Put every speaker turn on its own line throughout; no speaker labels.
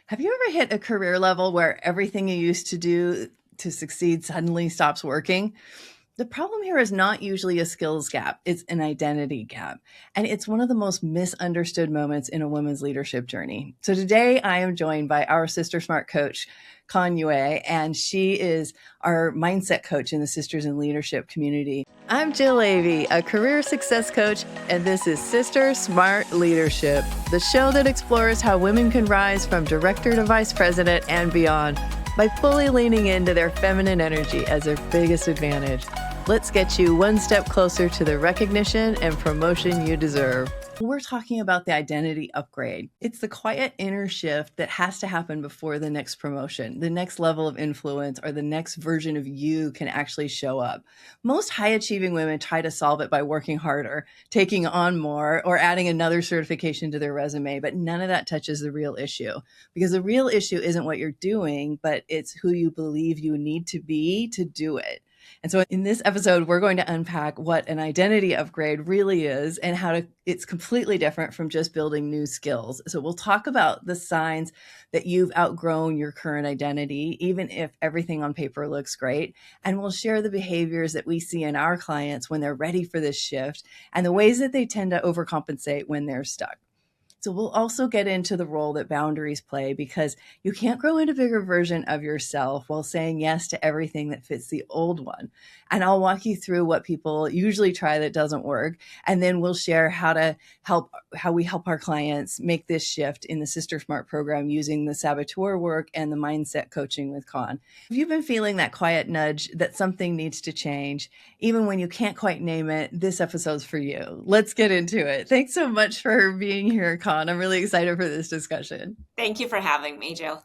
Have you ever hit a career level where everything you used to do to succeed suddenly stops working? The problem here is not usually a skills gap, it's an identity gap. And it's one of the most misunderstood moments in a woman's leadership journey. So today I am joined by our SisterSmart coach, Kan Yue, and she is our mindset coach in the Sisters in Leadership community. I'm Jill Avey, a career success coach, and this is SisterSmart Leadership, the show that explores how women can rise from director to vice president and beyond by fully leaning into their feminine energy as their biggest advantage. Let's get you one step closer to the recognition and promotion you deserve. We're talking about the identity upgrade. It's the quiet inner shift that has to happen before the next promotion, the next level of influence, or the next version of you can actually show up. Most high-achieving women try to solve it by working harder, taking on more, or adding another certification to their resume, but none of that touches the real issue. Because the real issue isn't what you're doing, but it's who you believe you need to be to do it. And so in this episode, we're going to unpack what an identity upgrade really is and how it's completely different from just building new skills. So we'll talk about the signs that you've outgrown your current identity, even if everything on paper looks great. And we'll share the behaviors that we see in our clients when they're ready for this shift and the ways that they tend to overcompensate when they're stuck. So we'll also get into the role that boundaries play, because you can't grow into a bigger version of yourself while saying yes to everything that fits the old one. And I'll walk you through what people usually try that doesn't work. And then we'll share how we help our clients make this shift in the SisterSmart program using the saboteur work and the mindset coaching with Kan. If you've been feeling that quiet nudge that something needs to change, even when you can't quite name it, this episode's for you. Let's get into it. Thanks so much for being here, Kan. I'm really excited for this discussion.
Thank you for having me, Jill.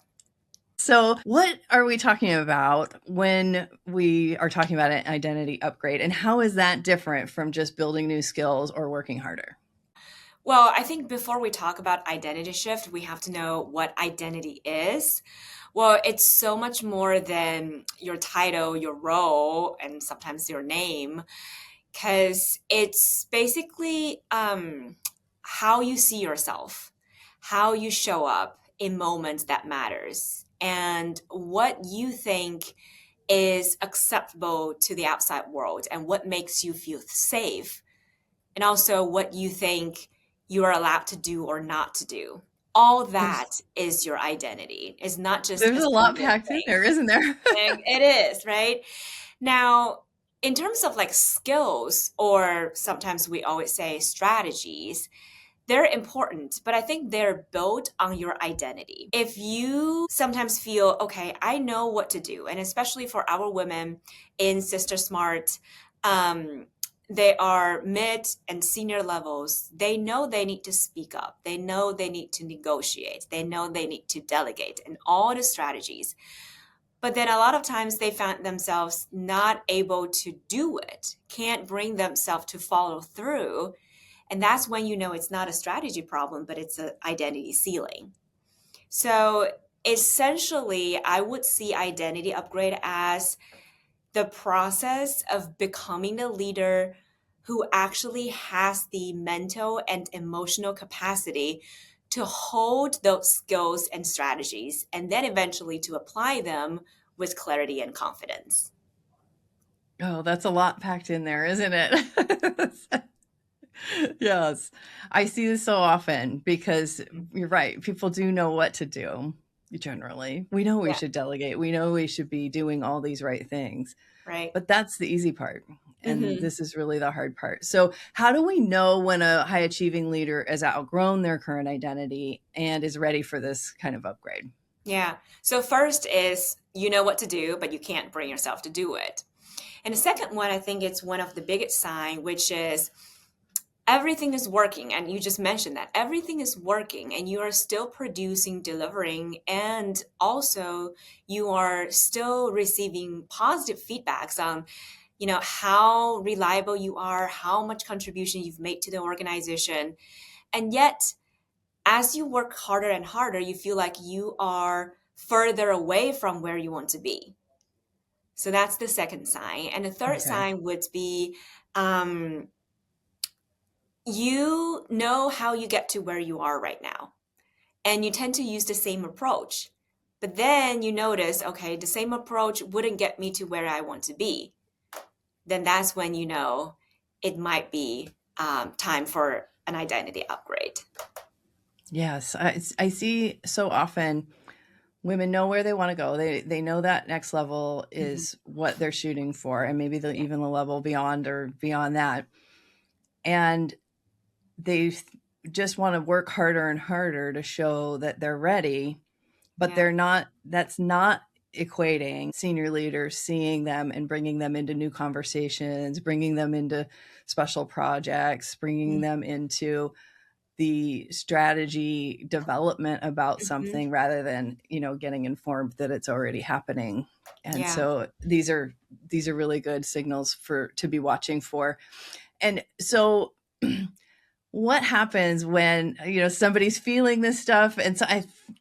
So what are we talking about when we are talking about an identity upgrade, and how is that different from just building new skills or working harder?
Well, I think before we talk about identity shift, we have to know what identity is. Well, it's so much more than your title, your role, and sometimes your name, because it's basically how you see yourself, how you show up in moments that matters, and what you think is acceptable to the outside world and what makes you feel safe, and also what you think you are allowed to do or not to do. All that is your identity. It's not just
There's a lot packed in there, isn't there?
It is, right? Now, in terms of like skills, or sometimes we always say strategies, they're important, but I think they're built on your identity. If you sometimes feel, okay, I know what to do, and especially for our women in SisterSmart, they are mid and senior levels. They know they need to speak up. They know they need to negotiate. They know they need to delegate and all the strategies. But then a lot of times they found themselves not able to do it, can't bring themselves to follow through. And that's when you know it's not a strategy problem, but it's an identity ceiling. So essentially, I would see identity upgrade as the process of becoming a leader who actually has the mental and emotional capacity to hold those skills and strategies, and then eventually to apply them with clarity and confidence.
Oh, that's a lot packed in there, isn't it? Yes. I see this so often because you're right. People do know what to do generally. We know we should delegate. We know we should be doing all these right things.
Right.
But that's the easy part. And this is really the hard part. So how do we know when a high achieving leader has outgrown their current identity and is ready for this kind of upgrade?
Yeah. So first is you know what to do, but you can't bring yourself to do it. And the second one, I think it's one of the biggest signs, which is everything is working. And you just mentioned that everything is working and you are still producing, delivering, and also you are still receiving positive feedbacks on how reliable you are, how much contribution you've made to the organization. And yet, as you work harder and harder, you feel like you are further away from where you want to be. So that's the second sign. And the third sign would be you know how you get to where you are right now. and you tend to use the same approach. But then you notice, okay, the same approach wouldn't get me to where I want to be. Then that's when you know it might be time for an identity upgrade.
Yes, I see so often women know where they want to go. They know that next level is what they're shooting for, and maybe even the level beyond or beyond that. And they just want to work harder and harder to show that they're ready, but they're not. That's not equating senior leaders seeing them and bringing them into new conversations, bringing them into special projects, bringing them into the strategy development about something rather than, getting informed that it's already happening. And so these are really good signals to be watching for. And so what happens when, somebody's feeling this stuff? And so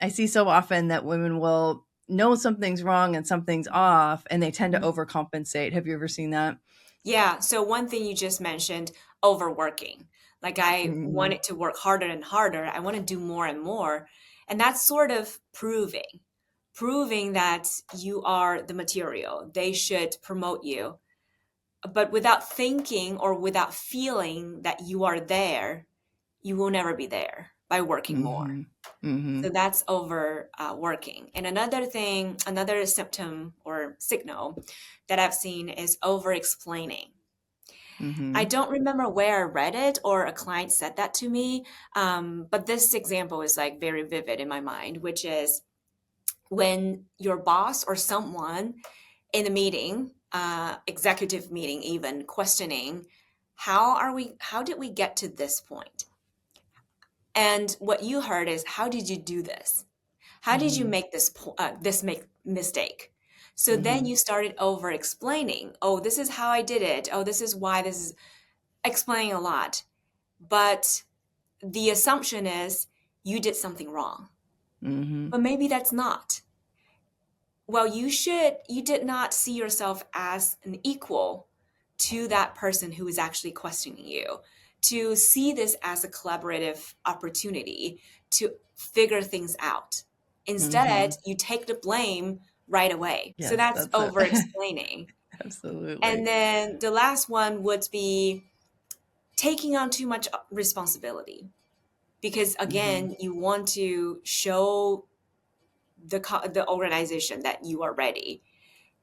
I see so often that women will know something's wrong and something's off, and they tend to overcompensate. Have you ever seen that?
Yeah. So one thing you just mentioned, overworking. Like I want it to work harder and harder. I want to do more and more. And that's sort of proving that you are the material. They should promote you. But without thinking or without feeling that you are there, you will never be there by working more. So that's overworking. And another symptom or signal that I've seen is over-explaining. I don't remember where I read it or a client said that to me, but this example is like very vivid in my mind, which is when your boss or someone in a meeting, executive meeting even, questioning, how did we get to this point? And what you heard is, how did you do this? How did you make this mistake? So then you started over explaining. Oh, this is how I did it. Oh, this is why. This is explaining a lot. But the assumption is you did something wrong. But maybe that's not. Well, you did not see yourself as an equal to that person who is actually questioning you, to see this as a collaborative opportunity to figure things out. Instead, you take the blame right away.
Yes,
so that's over explaining.
Absolutely.
And then the last one would be taking on too much responsibility. Because again, you want to show the organization that you are ready.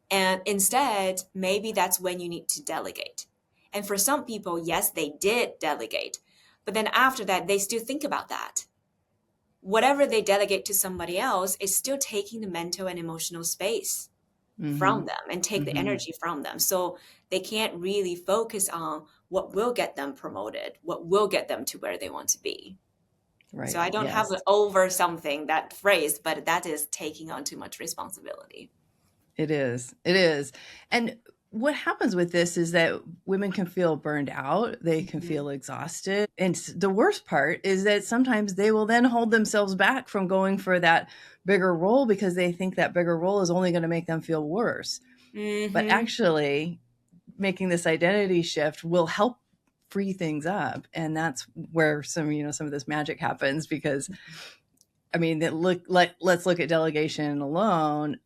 And instead, maybe that's when you need to delegate. And for some people, yes, they did delegate. But then after that, they still think about that. Whatever they delegate to somebody else is still taking the mental and emotional space from them and take the energy from them. So they can't really focus on what will get them promoted, what will get them to where they want to be. Right. So I don't have an over something, that phrase, but that is taking on too much responsibility.
It is. It is. And what happens with this is that women can feel burned out. They can feel exhausted. And the worst part is that sometimes they will then hold themselves back from going for that bigger role because they think that bigger role is only going to make them feel worse. But actually, making this identity shift will help free things up. And that's where some of this magic happens, because I mean, let's look at delegation alone.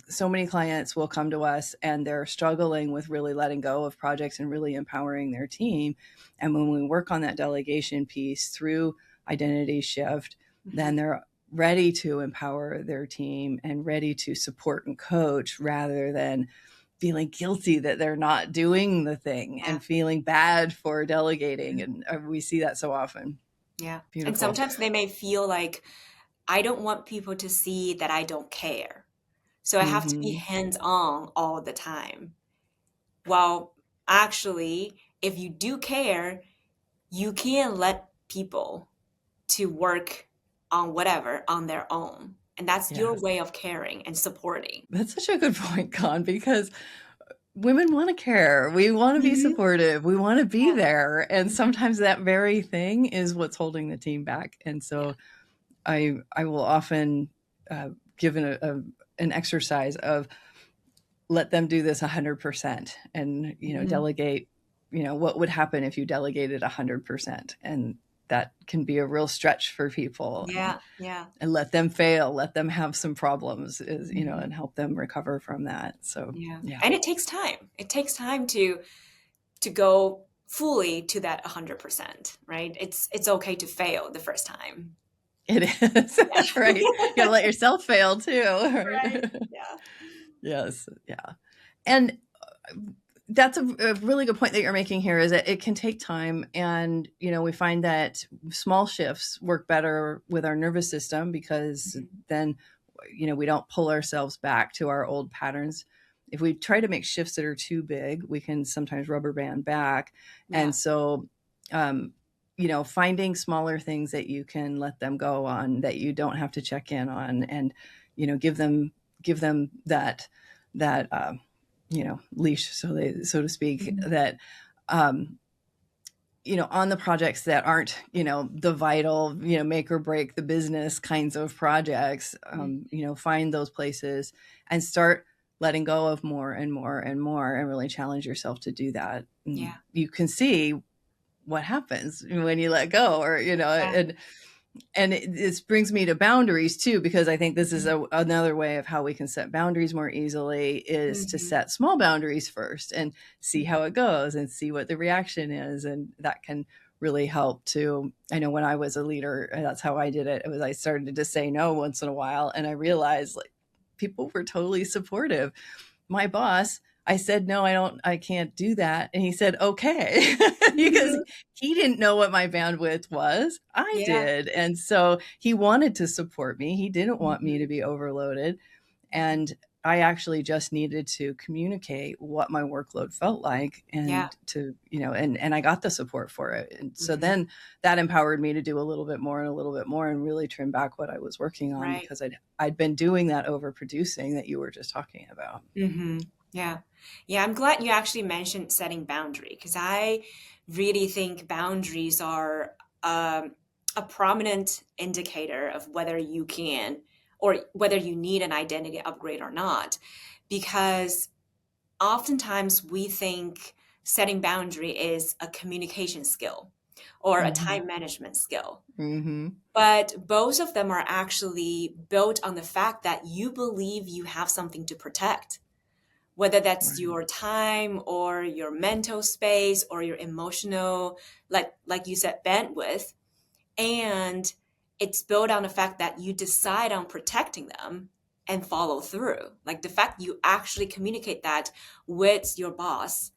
So many clients will come to us and they're struggling with really letting go of projects and really empowering their team. And when we work on that delegation piece through identity shift, then they're ready to empower their team and ready to support and coach, rather than feeling guilty that they're not doing the thing and feeling bad for delegating. And we see that so often.
Yeah. Beautiful. And sometimes they may feel like, I don't want people to see that I don't care. So I have to be hands-on all the time. Well, actually, if you do care, you can let people to work on whatever on their own. And that's your way of caring and supporting.
That's such a good point, Kan, because women want to care. We want to be supportive. We want to be there. And sometimes that very thing is what's holding the team back. And so I will often give an exercise of let them do this 100% and, delegate, what would happen if you delegated 100%. And that can be a real stretch for people.
Yeah. Yeah.
And let them fail, let them have some problems,
Mhm.
and help them recover from that. So,
Yeah.
yeah,
And it takes time. It takes time to go fully to that 100%, right? It's okay to fail the first time.
it is. Right. You got to let yourself fail too.
Right.
Right.
Yeah.
Yes. Yeah. And that's a really good point that you're making here, is that it can take time. And, we find that small shifts work better with our nervous system, because
Mhm.
then, we don't pull ourselves back to our old patterns. If we try to make shifts that are too big, we can sometimes rubber band back.
Yeah.
And so, finding smaller things that you can let them go on, that you don't have to check in on, and, give them that leash, so to speak,
Mhm.
that, um, on the projects that aren't, the vital, make or break the business kinds of projects, find those places and start letting go of more and more and more, and really challenge yourself to do that. And
Yeah.
you can see what happens when you let go, or,
Yeah.
and this brings me to boundaries too, because I think this is
Mhm.
another way of how we can set boundaries more easily, is to
Mhm.
set small boundaries first and see
Mhm.
how it goes and see what the reaction is. And that can really help too. I know when I was a leader, that's how I did it. It was, I started to say no once in a while, and I realized, like, people were totally supportive. My boss, I said, no, I can't do that. And he said, okay, because
Mhm.
he didn't know what my bandwidth was. I
Yeah.
did. And so he wanted to support me. He didn't want me to
Mhm.
be overloaded.
Mhm.
And I actually just needed to communicate what my workload felt like,
Yeah.
and to, and I got the support for it. And so
Mhm.
then that empowered me to do a little bit more and a little bit more, and really trim back what I was working on,
Right.
because I'd been doing that overproducing that you were just talking about.
Yeah. Yeah, I'm glad you actually mentioned setting boundary, because I really think boundaries are um, a prominent indicator of whether you can or whether you need an identity upgrade or not. Because oftentimes we think setting boundary is a communication skill or a
Hmm.
time management skill.
Hmm.
But both of them are actually built on the fact that you believe you have something to protect, whether that's
Right.
your time or your mental space or your emotional, like you said, bandwidth. And it's built on the fact that you decide on protecting them and follow through. Like the fact you actually communicate that with your boss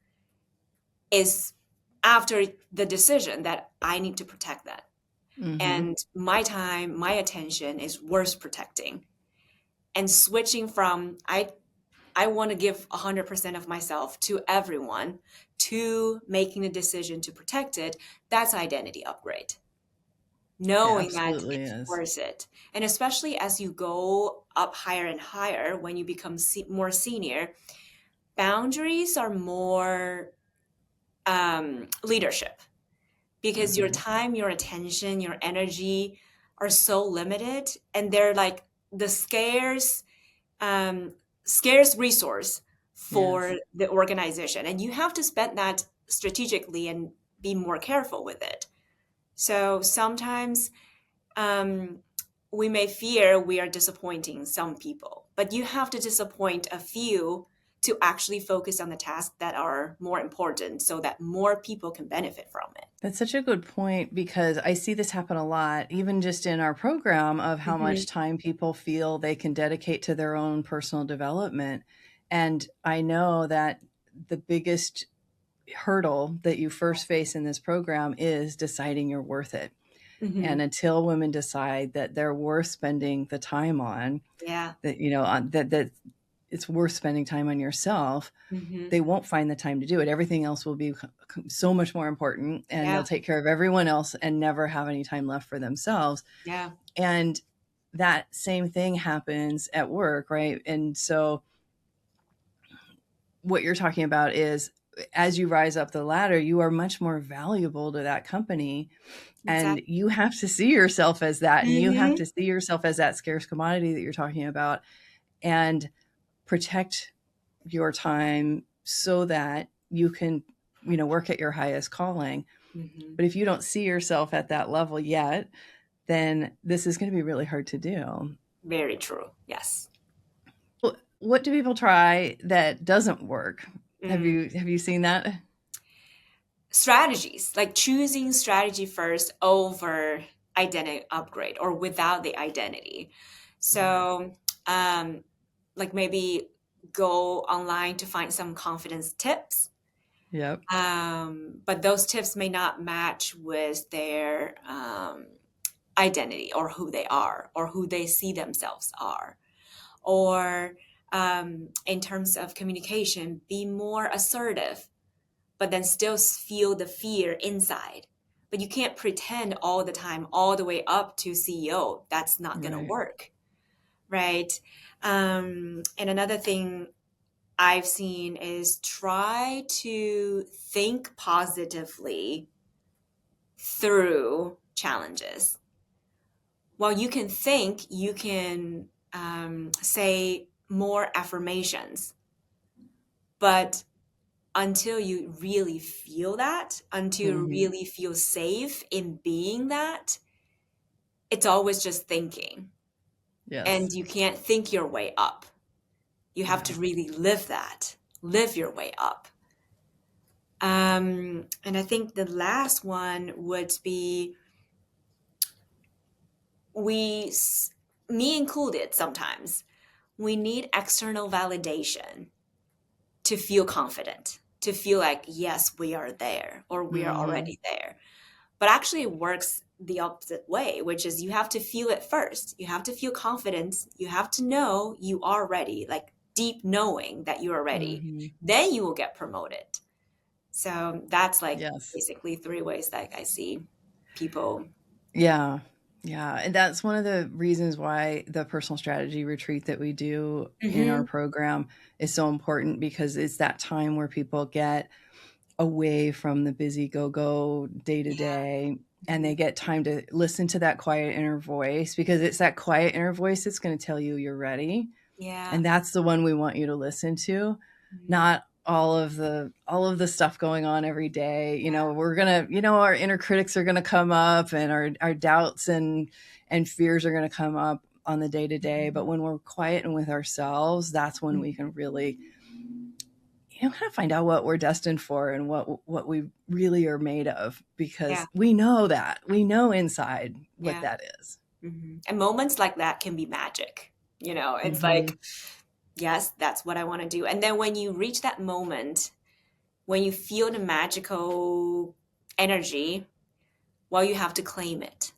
is after the decision that I need to protect that.
Hmm.
And my time, my attention is worth protecting. And switching from I want to give 100% of myself to everyone to making a decision to protect it, that's identity upgrade.
It
Knowing that
absolutely
it's
is.
worth it. And especially as you go up higher and higher, when you become more senior, boundaries are more leadership, because your
Hmm.
time, your attention, your energy are so limited, and they're like the um, scarce resource for
Yes.
the organization, and you have to spend that strategically and be more careful with it. So sometimes um, we may fear we are disappointing some people, but you have to disappoint a few to actually focus on the tasks that are more important so that more people can benefit from it.
That's such a good point, because I see this happen a lot, even just in our program, of how
Mhm.
much time people feel they can dedicate to their own personal development. And I know that the biggest hurdle that you first face in this program is deciding you're worth it. And
Mhm.
until women decide that they're worth spending the time on,
Yeah.
that, that it's worth spending time on yourself,
Mhm.
they won't find the time to do it. Everything else will be so much more important, and they'll
Yeah.
take care of everyone else and never have any time left for themselves.
Yeah.
And that same thing happens at work, right? And so what you're talking about is, as you rise up the ladder, you are much more valuable to that company, and
Exactly.
you have to see yourself as that, and you have
Mhm.
to see yourself as that scarce commodity that you're talking about, and protect your time so that you can, work at your highest calling.
Hmm.
But if you don't see yourself at that level yet, then this is going to be really hard to do.
Very true. Yes.
What do people try that doesn't work?
Mm.
Have you seen that?
Strategies, like choosing strategy first over identity upgrade or without the identity. So, um, like maybe go online to find some confidence tips.
Yep.
But those tips may not match with their identity or who they are or who they see themselves are. Or in terms of communication, be more assertive, but then still feel the fear inside. But you can't pretend all the time, all the way up to CEO. That's not going to
Right.
work, right? And another thing I've seen is try to think positively through challenges. While you can think, you can say more affirmations, but until you really feel that, until you
Hmm.
really feel safe in being that, it's always just thinking. And
Yes.
you can't think your way up. You have to
Yeah.
really live that, live your way up. And I think the last one would be we, me included sometimes, we need external validation to feel confident, to feel like, yes, we are there or we are
Hmm.
already there. But actually, it works the opposite way, which is you have to feel it first. You have to feel confident. You have to know you are ready, like deep knowing that you are ready.
Hmm.
Then you will get promoted. So that's like
Yes.
basically three ways that I see people.
Yeah. Yeah. And that's one of the reasons why the personal strategy retreat that we do in our
Hmm.
program is so important, because it's that time where people get away from the busy go day to
Yeah.
day, and
Mhm.
they get time to listen to that quiet inner voice, because it's that quiet inner voice that's going to tell you you're ready.
Yeah.
And that's the one we want you to listen to,
Mhm.
not all of the stuff going on every day. You
Yeah.
know, we're gonna, you know, our inner critics are gonna come up, and our doubts and fears are gonna come up on the day to day. But
Mhm.
when we're quiet and with ourselves, that's when we can really, you know, kind of find out what we're destined for and what we really are made of,
Yeah.
because we know that, we know inside what
Yeah.
that is.
And moments like that can be magic. It's
Hmm.
like, yes, that's what I want to do. And then when you reach that moment, when you feel the magical energy, well, you have to claim it.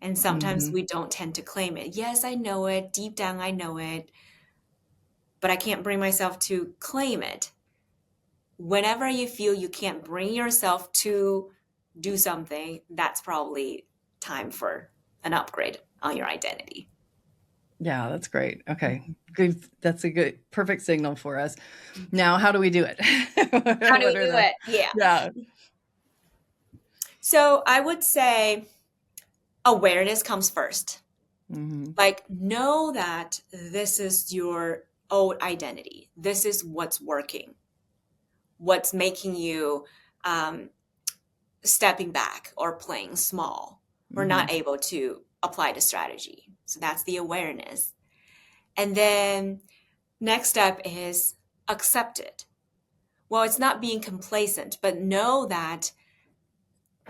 And sometimes
Hmm.
we don't tend to claim it. Yes, I know it. Deep down, I know it, but I can't bring myself to claim it. Whenever you feel you can't bring yourself to do something, that's probably time for an upgrade on your identity.
Yeah, that's great. Okay, good. That's a good, perfect signal for us. Now, how do we do it?
How do we
What are
do
the,
it? Yeah.
yeah.
So I would say awareness comes first.
Hmm.
Like, know that this is your old identity. This is what's working, what's making you um, stepping back or playing small. We're not
Hmm.
able to apply the strategy. So that's the awareness. And then next step is accept it. Well, it's not being complacent, but know that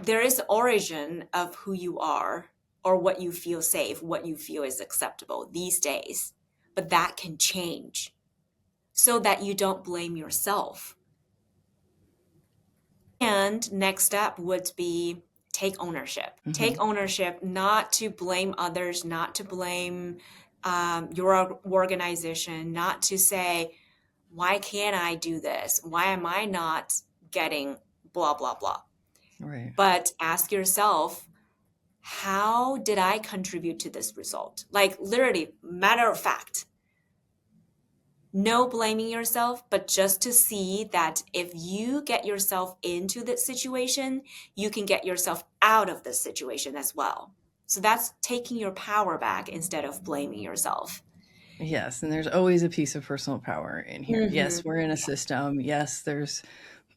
there is origin of who you are or what you feel safe, what you feel is acceptable these days. But that can change so that you don't blame yourself. And next step would be take ownership. Take
Hmm.
ownership, not to blame others, not to blame your organization, not to say, why can't I do this? Why am I not getting blah, blah, blah?
Right.
But ask yourself, how did I contribute to this result? Like literally, matter of fact, no blaming yourself, but just to see that if you get yourself into this situation, you can get yourself out of this situation as well. So that's taking your power back instead of blaming yourself.
Yes, and there's always a piece of personal power in here.
Hmm.
Yes, we're in a system. Yes, there's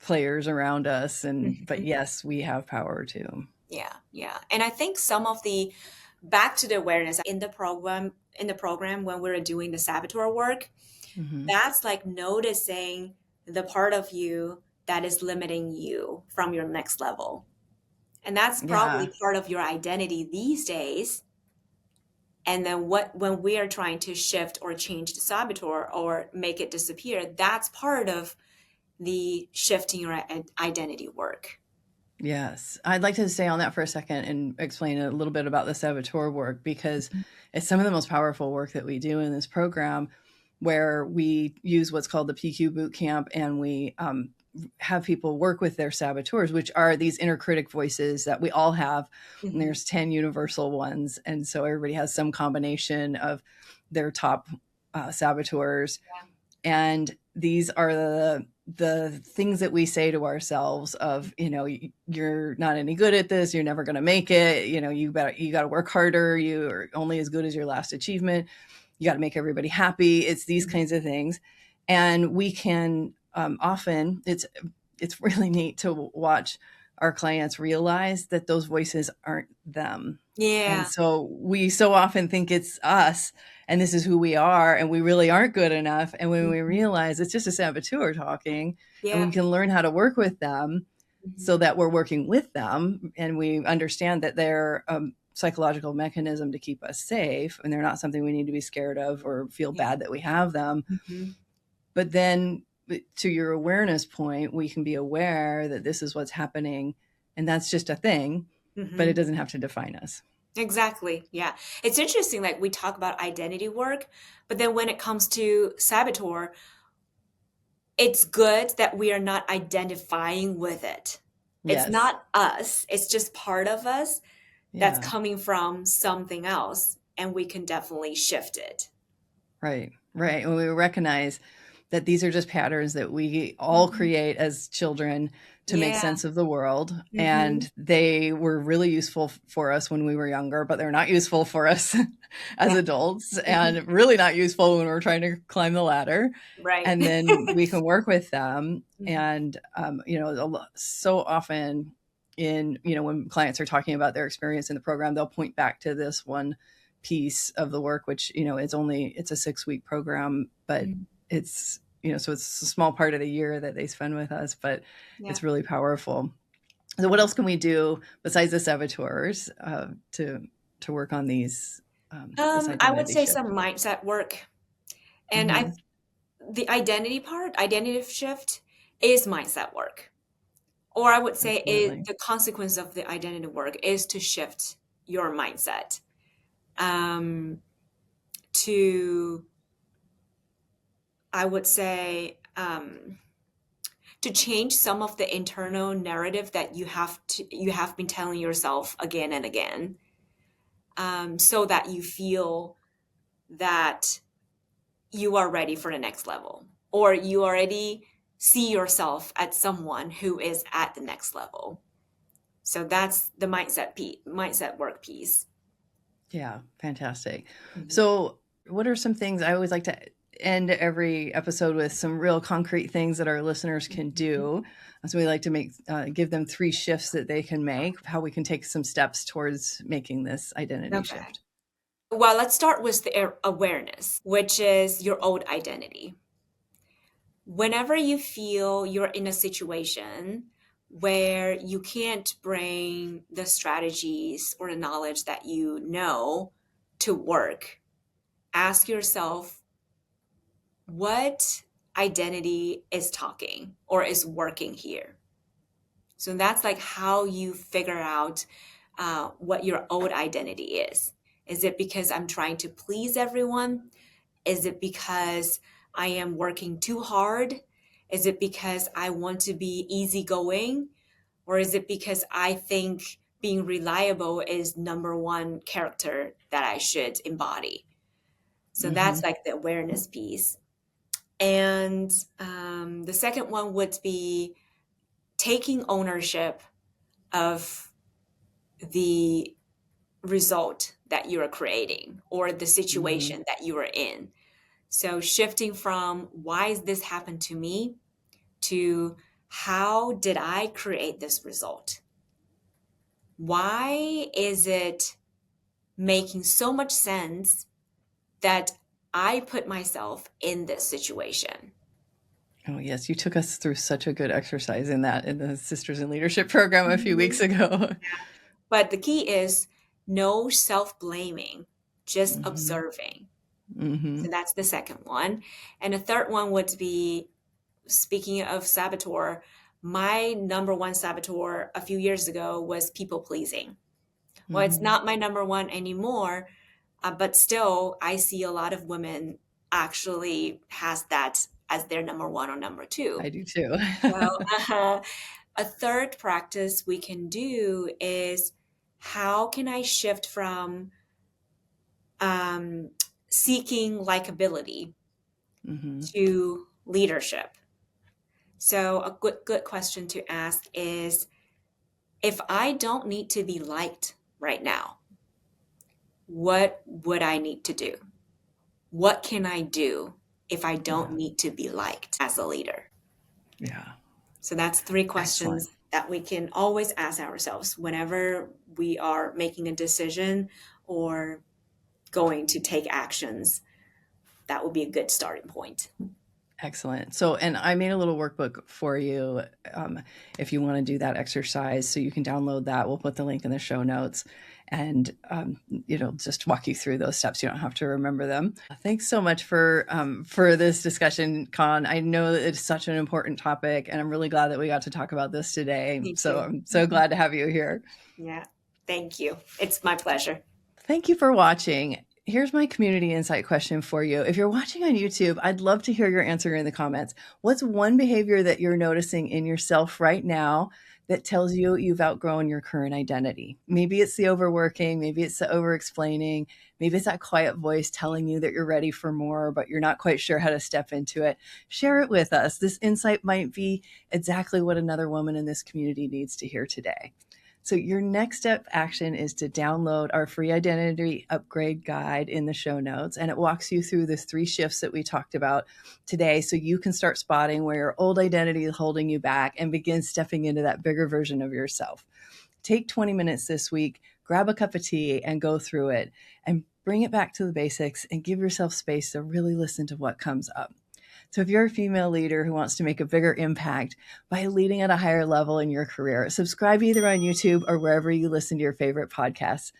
players around us. But
Mhm.
yes, we have power too.
Yeah, yeah. And I think some of the back to the awareness in the program when we're doing the saboteur work,
Hmm.
that's like noticing the part of you that is limiting you from your next level. And that's
Yeah.
probably part of your identity these days. And then what when we are trying to shift or change the saboteur or make it disappear, that's part of the shifting your identity work.
Yes. I'd like to stay on that for a second and explain a little bit about the saboteur work, because it's some of the most powerful work that we do in this program, where we use what's called the PQ Bootcamp, and we have people work with their saboteurs, which are these inner critic voices that we all have. And
Mhm.
there's 10 universal ones. And so everybody has some combination of their top saboteurs. And these are the things that we say to ourselves of, you're not any good at this, you're never going to make it, you got to work harder, you're only as good as your last achievement, you got to make everybody happy. It's these
Mhm.
kinds of things. And we can often, it's really neat to watch our clients realize that those voices aren't them. And
Yeah.
so we so often think it's us and this is who we are, and we really aren't good enough. And when we
Mhm.
realize it's just a saboteur talking, and we
Yeah.
can learn how to work with them so
Mhm.
that we're working with them, and we understand that they're a psychological mechanism to keep us safe, and they're not something we need to be scared of or feel
Yeah.
bad that we have them.
Mhm.
But then, to your awareness point, we can be aware that this is what's happening, and that's just a thing, but it
Mhm.
doesn't have to define us.
Exactly. Yeah. It's interesting, like we talk about identity work, but then when it comes to saboteur, it's good that we are not identifying with it. It's
Yes.
not us, it's just part of us that's
Yeah.
coming from something else, and we can definitely shift it.
Right. Right. And we recognize that these are just patterns that we all
Mhm.
create as children to make
Yeah.
sense of the world.
Mhm.
And they were really useful for us when we were younger, but they're not useful for us as
Yeah.
adults,
Mhm.
and really not useful when we're trying to climb the ladder.
Right.
And then we can work with them.
Mhm.
And, so often when clients are talking about their experience in the program, they'll point back to this one piece of the work, which, it's a 6-week program, but
Mhm.
it's, so it's a small part of the year that they spend with us, but
Yeah.
it's really powerful. So what
Mhm.
else can we do besides the saboteurs to work on this
I would
identity
say some
shift?
mindset work. And I
Hmm.
the identity part, identity shift is mindset work. Or I would say
Absolutely.
the consequence of the identity work is to shift your mindset. Um, to I would say to change some of the internal narrative that you have been telling yourself again and again, so that you feel that you are ready for the next level, or you already see yourself as someone who is at the next level. So that's the mindset work piece.
Yeah, fantastic.
Mhm.
So, what are some things I always like to end every episode with some real concrete things that our listeners can
Mhm.
do? So, we like to give them 3 shifts that they can make, how we can take some steps towards making this identity
Okay.
shift.
Well, let's start with the awareness, which is your old identity. Whenever you feel you're in a situation where you can't bring the strategies or the knowledge that you know to work, ask yourself what identity is talking or is working here. So that's like how you figure out what your old identity is. Is it because I'm trying to please everyone? Is it because I am working too hard? Is it because I want to be easygoing? Or is it because I think being reliable is number one character that I should embody? So that's
Mhm.
like the awareness piece. And the second one would be taking ownership of the result that you are creating or the
Mhm.
situation that you are in. So shifting from why is this happened to me to how did I create this result? Why is it making so much sense that I put myself in this situation?
Oh, yes. You took us through such a good exercise in the Sisters in Leadership program a few weeks ago.
But the key is no self-blaming, just
Mm-hmm.
observing.
Mm-hmm.
So that's the second one. And the third one would be, speaking of saboteur, my number one saboteur a few years ago was people pleasing. Well, it's not my number one anymore, but still I see a lot of women actually has that as their number one or number two.
I do too.
So a third practice we can do is, how can I shift from seeking likability to leadership? So a good question to ask is, if I don't need to be liked right now, what would I need to do? What can I do if I don't need to be liked as a leader?
Yeah.
So that's 3 questions that we can always ask ourselves whenever we are making a decision or going to take actions. That would be a good starting point.
Excellent. So, and I made a little workbook for you if you want to do that exercise. So you can download that. We'll put the link in the show notes and, just walk you through those steps. You don't have to remember them. Thanks so much for this discussion, Kan. I know that it's such an important topic, and I'm really glad that we got to talk about this today. So I'm so glad to have you here.
Yeah. Thank you. It's my pleasure.
Thank you for watching. Here's my community insight question for you. If you're watching on YouTube, I'd love to hear your answer in the comments. What's one behavior that you're noticing in yourself right now that tells you you've outgrown your current identity? Maybe it's the overworking, maybe it's the over-explaining, maybe it's that quiet voice telling you that you're ready for more, but you're not quite sure how to step into it. Share it with us. This insight might be exactly what another woman in this community needs to hear today. So your next step action is to download our free identity upgrade guide in the show notes. And it walks you through the 3 shifts that we talked about today. So you can start spotting where your old identity is holding you back and begin stepping into that bigger version of yourself. Take 20 minutes this week, grab a cup of tea and go through it and bring it back to the basics and give yourself space to really listen to what comes up. So if you're a female leader who wants to make a bigger impact by leading at a higher level in your career, subscribe either on YouTube or wherever you listen to your favorite podcasts.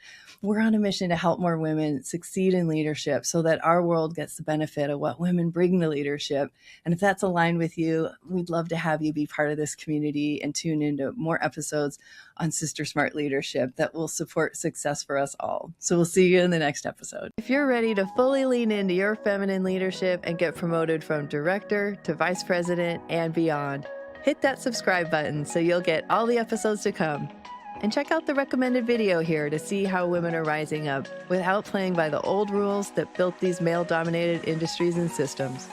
We're on a mission to help more women succeed in leadership so that our world gets the benefit of what women bring to leadership. And if that's aligned with you, we'd love to have you be part of this community and tune into more episodes on SisterSmart leadership that will support success for us all. So we'll see you in the next episode. If you're ready to fully lean into your feminine leadership and get promoted from director to vice president and beyond, hit that subscribe button so you'll get all the episodes to come. And check out the recommended video here to see how women are rising up without playing by the old rules that built these male-dominated industries and systems.